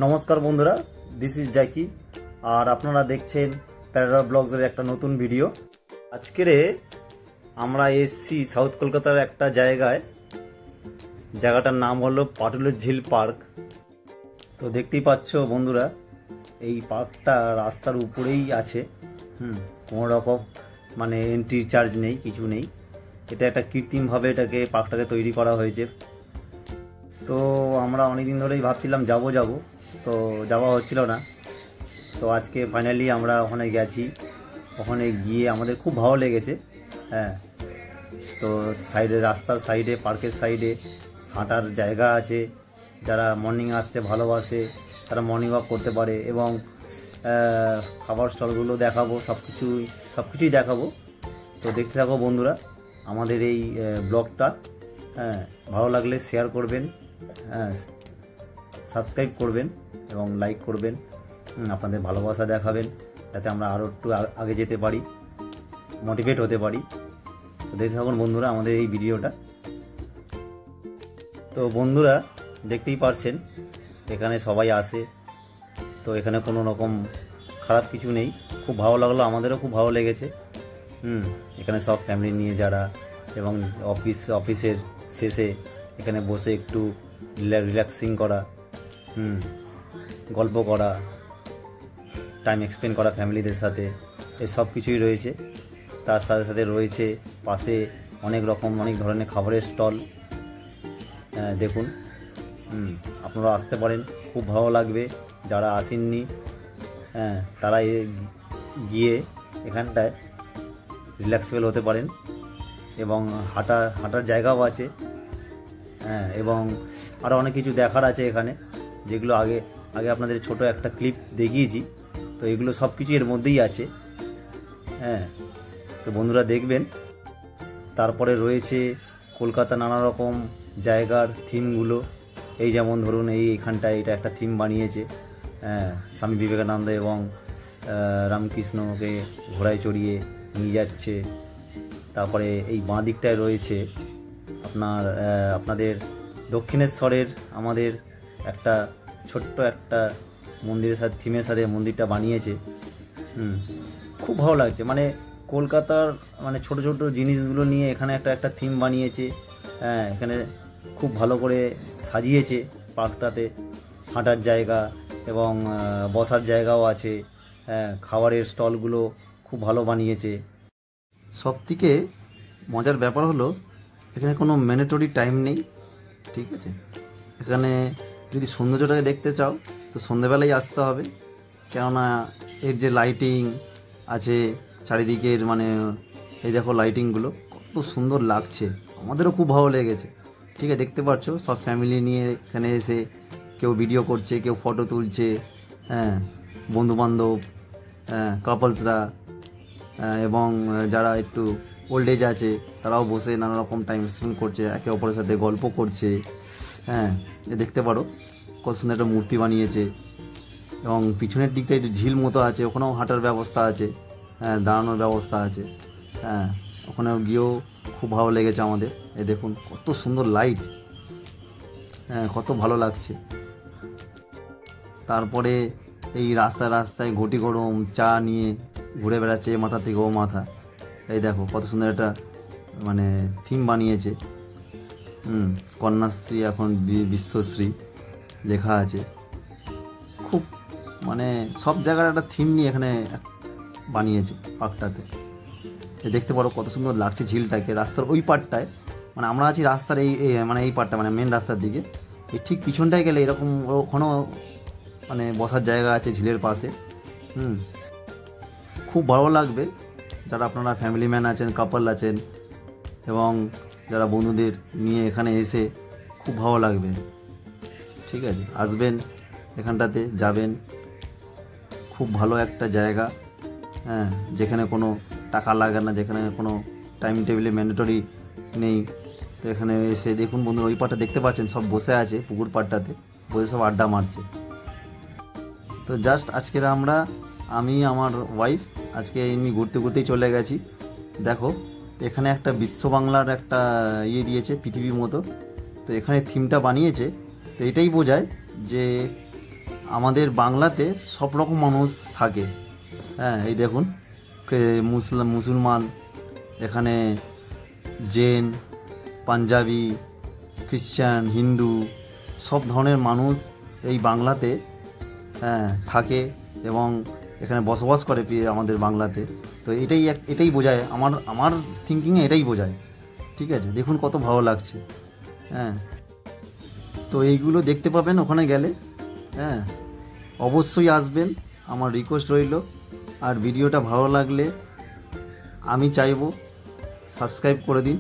নমস্কার বন্ধুরা, this is Zaki আর আপনারা দেখছেন প্যারাডা ব্লগসের একটা নতুন ভিডিও। আজকের আমরা এসছি সাউথ কলকাতার একটা জায়গাটার নাম হলো পাটুলের ঝিল পার্ক। তো দেখতেই পাচ্ছ বন্ধুরা, এই পার্কটা রাস্তার উপরেই আছে। কোনো রকম মানে এন্ট্রি চার্জ নেই, কিছু নেই। এটা একটা কৃত্রিমভাবে পার্কটাকে তৈরি করা হয়েছে। তো আমরা অনেকদিন ধরেই ভাবছিলাম যাব, তো যাওয়া হচ্ছিল না। তো আজকে ফাইনালি আমরা ওখানে গেছি। ওখানে গিয়ে আমাদের খুব ভালো লেগেছে। তো রাস্তার সাইডে, পার্কের সাইডে হাঁটার জায়গা আছে। যারা মর্নিং আসতে ভালোবাসে তারা মর্নিং ওয়াক করতে পারে, এবং খাবার স্টলগুলো দেখাবো, সব কিছুই দেখাবো। তো দেখতে থাকো বন্ধুরা আমাদের এই ব্লগটা। ভালো লাগলে শেয়ার করবেন, সাবস্ক্রাইব করবেন এবং লাইক করবেন। আপনাদের ভালোবাসা দেখাবেন যাতে আমরা আরও একটু আগে যেতে পারি, মোটিভেট হতে পারি। তো দেখতে থাকুন বন্ধুরা আমাদের এই ভিডিওটা। তো বন্ধুরা দেখতেই পারছেন এখানে সবাই আসে। তো এখানে কোনো রকম খারাপ কিছু নেই, খুব ভালো লাগলো, আমাদেরও খুব ভালো লেগেছে। এখানে সব ফ্যামিলি নিয়ে যারা, এবং অফিসের শেষে এখানে বসে একটু রিল্যাক্সিং করা, গল্প করা, টাইম এক্সপেন্ড করা ফ্যামিলিদের সাথে, এই সব কিছুই রয়েছে। তার সাথে সাথে রয়েছে পাশে অনেক ধরনের খাবারের স্টল। দেখুন, আপনারা আসতে পারেন, খুব ভালো লাগবে। যারা আসেননি তারা গিয়ে এখানটায় রিল্যাক্সেবল হতে পারেন, এবং হাঁটার জায়গাও আছে। এবং আরও অনেক কিছু দেখার আছে এখানে, যেগুলো আগে আপনাদের ছোট একটা ক্লিপ দেখিয়েছি। তো এগুলো সব কিছু এর মধ্যেই আছে। তো বন্ধুরা দেখবেন। তারপরে রয়েছে কলকাতা নানা রকম জায়গার থিমগুলো। এই যেমন ধরুন এইখানটায় এটা একটা থিম বানিয়েছে, স্বামী বিবেকানন্দ এবং রামকৃষ্ণকে ঘোড়ায় চড়িয়ে নিয়ে যাচ্ছে। তারপরে এই বাঁ দিকটায় রয়েছে আপনাদের দক্ষিণেশ্বরের আমাদের একটা ছোট্ট একটা মন্দিরের সাথে, থিমের সাথে মন্দিরটা বানিয়েছে। খুব ভালো লাগছে, মানে কলকাতার মানে ছোট ছোট জিনিসগুলো নিয়ে এখানে একটা থিম বানিয়েছে। এখানে খুব ভালো করে সাজিয়েছে পার্কটাতে। হাঁটার জায়গা এবং বসার জায়গাও আছে। খাবারের স্টলগুলো খুব ভালো বানিয়েছে। সবথেকে মজার ব্যাপার হলো এখানে কোনো ম্যান্ডেটরি টাইম নেই, ঠিক আছে? এখানে যদি সৌন্দর্যটাকে দেখতে চাও তো সন্ধ্যেবেলায় আসতে হবে, কেননা এর যে লাইটিং আছে চারিদিকের, মানে এই দেখো লাইটিংগুলো কত সুন্দর লাগছে, আমাদেরও খুব ভালো লেগেছে। ঠিক আছে, দেখতে পাচ্ছ সব ফ্যামিলি নিয়ে এখানে এসে কেউ ভিডিও করছে, কেউ ফটো তুলছে, বন্ধুবান্ধব, কাপলসরা, এবং যারা একটু ওল্ড এজ আছে তারাও বসে নানা রকম টাইম স্পেন্ড করছে, একে অপরের সাথে গল্প করছে। দেখতে পারো কত সুন্দর একটা মূর্তি বানিয়েছে, এবং পিছনের দিকটা একটু ঝিল মতো আছে, ওখানেও হাঁটার ব্যবস্থা আছে, দাঁড়ানোর ব্যবস্থা আছে। ওখানেও গিয়েও খুব ভালো লেগেছে আমাদের। দেখুন কত সুন্দর লাইট, কত ভালো লাগছে। তারপরে এই রাস্তায় ঘটি গরম চা নিয়ে ঘুরে বেড়াচ্ছে এ মাথা থেকে ও মাথা। এই দেখো কত সুন্দর একটা মানে থিম বানিয়েছে। কন্যাশ্রী এখন বিশ্বশ্রী লেখা আছে। খুব মানে সব জায়গার একটা থিম নিয়ে এখানে বানিয়েছে পার্কটাতে। দেখতে পারো কত সুন্দর লাগছে ঝিলটাকে। রাস্তার ওই পার্টটায়, মানে আমরা আছি রাস্তার এই পার্টটা, মানে মেন রাস্তার দিকে, এই ঠিক পিছনটায় গেলে এরকম ওখানেও মানে বসার জায়গা আছে ঝিলের পাশে। খুব ভালো লাগবে যারা আপনারা ফ্যামিলি ম্যান আছেন, কাপল আছেন, এবং যারা বন্ধুদের নিয়ে এখানে এসে খুব ভালো লাগবে। ঠিক আছে, আসবেন এখানটাতে, যাবেন। খুব ভালো একটা জায়গা, যেখানে কোনো টাকা লাগে না, যেখানে কোনো টাইম টেবিলে ম্যান্ডেটরি নেই। তো এখানে এসে দেখুন বন্ধুরা, ওই পাড়টা দেখতে পাচ্ছেন সব বসে আছে, পুকুর পাড়টাতে বসে সব আড্ডা মারছে। তো জাস্ট আজকের আমি আমার ওয়াইফ আজকে এমনি ঘুরতেই চলে গেছি। দেখো এখানে একটা বিশ্ব বাংলার একটা দিয়েছে, পৃথিবীর মতো। তো এখানে থিমটা বানিয়েছে, তো এটাই বোঝায় যে আমাদের বাংলাতে সব রকম মানুষ থাকে। হ্যাঁ, এই দেখুন মুসলমান, এখানে জৈন, পাঞ্জাবি, খ্রিশ্চান, হিন্দু সব ধরনের মানুষ এই বাংলাতে থাকে এবং এখানে বসবাস করে আমাদের বাংলাতে। তো এটাই বোঝায়, আমার থিঙ্কিংয়ে এটাই বোঝায়। ঠিক আছে, দেখুন কত ভালো লাগছে। হ্যাঁ, তো এইগুলো দেখতে পাবেন ওখানে গেলে। হ্যাঁ, অবশ্যই আসবেন, আমার রিকোয়েস্ট রইল। আর ভিডিওটা ভালো লাগলে আমি চাইবো সাবস্ক্রাইব করে দিন।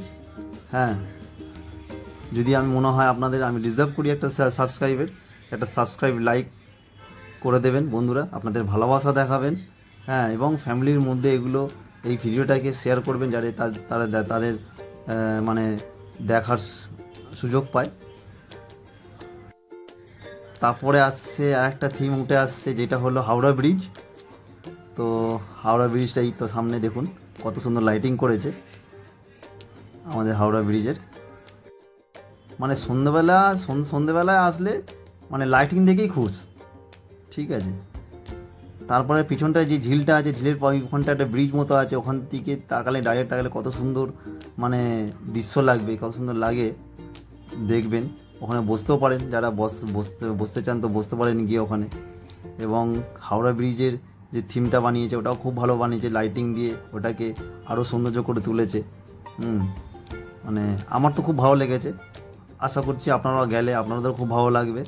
হ্যাঁ, যদি আমি মনে হয় আপনাদের আমি ডিজার্ভ করি একটা সাবস্ক্রাইব লাইক করে দেবেন বন্ধুরা, আপনাদের ভালোবাসা দেখাবেন। হ্যাঁ, এবং ফ্যামিলির মধ্যে এই ভিডিওটাকে শেয়ার করবেন, যাতে তাদের মানে দেখার সুযোগ পায়। তারপরে আসছে আরেকটা থিম উঠে আসছে, যেটা হলো হাওড়া ব্রিজ। তো হাওড়া ব্রিজটাই তো সামনে দেখুন কত সুন্দর লাইটিং করেছে আমাদের হাওড়া ব্রিজের। মানে সন্ধ্যেবেলায় আসলে মানে লাইটিং দেখেই খুশ। ঠিক আছে, তারপরে পিছনটায় যে ঝিলটা আছে, ঝিলের ওখানটা একটা ব্রিজ মতো আছে, ওখান থেকে ডাইরেক্ট তাকালে কত সুন্দর মানে দৃশ্য লাগবে, কত সুন্দর লাগে দেখবেন। ওখানে বসতেও পারেন, যারা বসতে চান তো বসতে পারেন গিয়ে ওখানে। এবং হাওড়া ব্রিজের যে থিমটা বানিয়েছে ওটাও খুব ভালো বানিয়েছে, লাইটিং দিয়ে ওটাকে আরও সৌন্দর্য করে তুলেছে। মানে আমার তো খুব ভালো লেগেছে, আশা করছি আপনারা গেলে আপনাদেরও খুব ভালো লাগবে।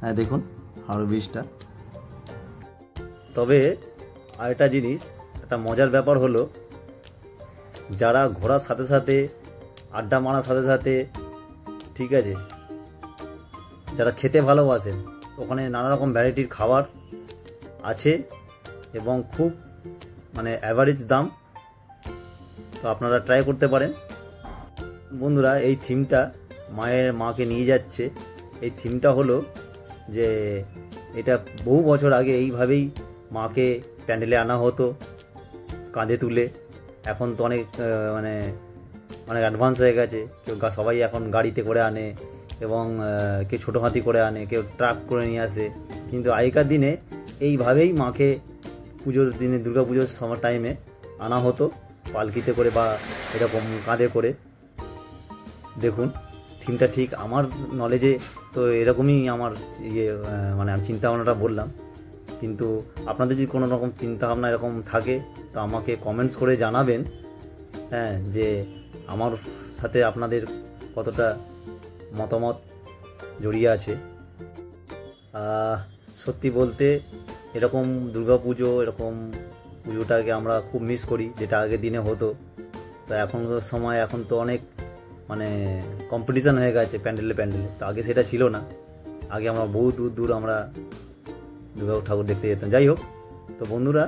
হ্যাঁ, দেখুন হাওড়া ব্রিজটা। তবে আরেকটা জিনিস, একটা মজার ব্যাপার হলো, যারা ঘোরার সাথে সাথে আড্ডা মারার সাথে সাথে, ঠিক আছে, যারা খেতে ভালোবাসেন, ওখানে নানা রকম ভ্যারাইটির খাবার আছে এবং খুব মানে অ্যাভারেজ দাম। তো আপনারা ট্রাই করতে পারেন বন্ধুরা। এই থিমটা মাকে নিয়ে যাচ্ছে। এই থিমটা হলো যে এটা বহু বছর আগে এইভাবেই মাকে প্যান্ডেলে আনা হতো কাঁধে তুলে। এখন তো অনেক অ্যাডভান্স হয়ে গেছে, সবাই এখন গাড়িতে করে আনে এবং কেউ ছোটো হাতি করে আনে, কেউ ট্রাক করে নিয়ে আসে। কিন্তু আগেকার দিনে এইভাবেই মাকে পুজোর দিনে, দুর্গা পুজোর টাইমে আনা হতো পালকিতে করে বা এরকম কাঁধে করে। দেখুন থিমটা ঠিক আমার নলেজে তো এরকমই আমার মানে আমি চিন্তাভাবনাটা বললাম। কিন্তু আপনাদের যদি কোনো রকম চিন্তাভাবনা এরকম থাকে তো আমাকে কমেন্টস করে জানাবেন। হ্যাঁ, যে আমার সাথে আপনাদের কতটা মতামত জড়িয়ে আছে। সত্যি বলতে এরকম দুর্গাপুজো, এরকম পুজোটাকে আমরা খুব মিস করি, যেটা আগের দিনে হতো। তো এখনকার সময় এখন তো অনেক মানে কম্পিটিশান হয়ে গেছে প্যান্ডেলে। তো আগে সেটা ছিল না, আগে আমরা বহু দূর আমরা দুর্গা ঠাকুর দেখতে যেতাম। যাই হোক, তো বন্ধুরা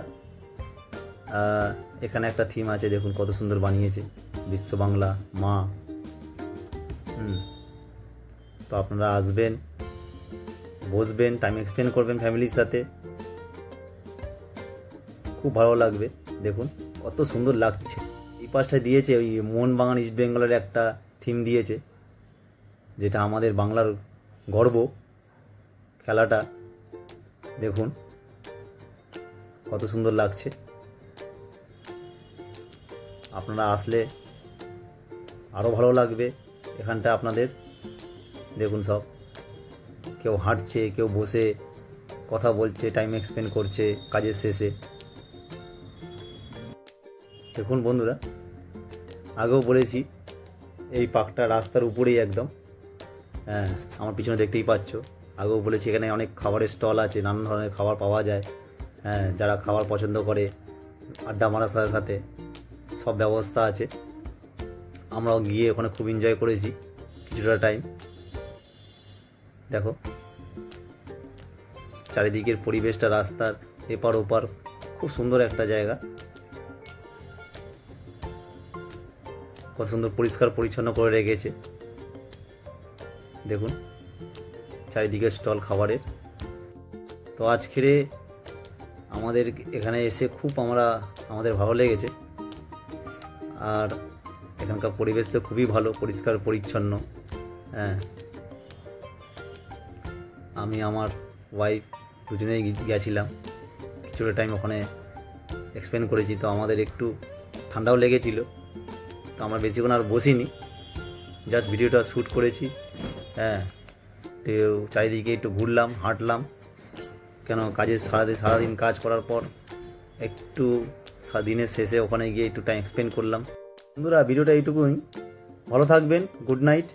এখানে একটা থিম আছে, দেখুন কত সুন্দর বানিয়েছে, বিশ্ব বাংলা মা। তো আপনারা আসবেন, বসবেন, টাইম স্পেন্ড করবেন ফ্যামিলির সাথে, খুব ভালো লাগবে। দেখুন কত সুন্দর লাগছে। এই পাশটা দিয়েছে ওই মোহনবাগান ইস্ট বেঙ্গলের একটা থিম দিয়েছে, যেটা আমাদের বাংলার গর্ব খেলাটা। দেখুন কত সুন্দর লাগছে। আপনারা আসলে আরও ভালো লাগবে এখানটা আপনাদের। দেখুন সব, কেউ হাঁটছে, কেউ বসে কথা বলছে, টাইম স্পেন্ড করছে কাজের শেষে। দেখুন বন্ধুরা, আগেও বলেছি এই পার্কটা রাস্তার উপরেই একদম। হ্যাঁ, আমার পিছনে দেখতেই পাচ্ছ। আগেও বলেছি এখানে অনেক খাবারের স্টল আছে, নানান ধরনের খাবার পাওয়া যায়। হ্যাঁ, যারা খাবার পছন্দ করে আড্ডা মারার সাথে সাথে সব ব্যবস্থা আছে। আমরাও গিয়ে ওখানে খুব এনজয় করেছি কিছুটা টাইম। দেখো চারিদিকের পরিবেশটা, রাস্তার এপার ওপার, খুব সুন্দর একটা জায়গা। কত সুন্দর পরিষ্কার পরিচ্ছন্ন করে রেখেছে। দেখুন চারিদিকে স্টল খাবারের। তো আজকে আমাদের এখানে এসে খুব আমাদের ভালো লেগেছে। আর এখানকার পরিবেশ তো খুবই ভালো, পরিষ্কার পরিচ্ছন্ন। হ্যাঁ, আমি, আমার ওয়াইফ দুজনেই গেছিলাম, কিছুটা টাইম ওখানে এক্সপ্লেন করেছি। তো আমাদের একটু ঠান্ডাও লেগেছিল, তো আমরা বেশিক্ষণ আর বসিনি, জাস্ট ভিডিওটা শ্যুট করেছি। হ্যাঁ, চারিদিকে একটু ঘুরলাম, হাঁটলাম, কেন কাজের সারাদিন কাজ করার পর একটু দিনের শেষে ওখানে গিয়ে একটু টাইম স্পেন্ড করলাম। বন্ধুরা, ভিডিওটা এইটুকুই, ভালো থাকবেন, গুড নাইট।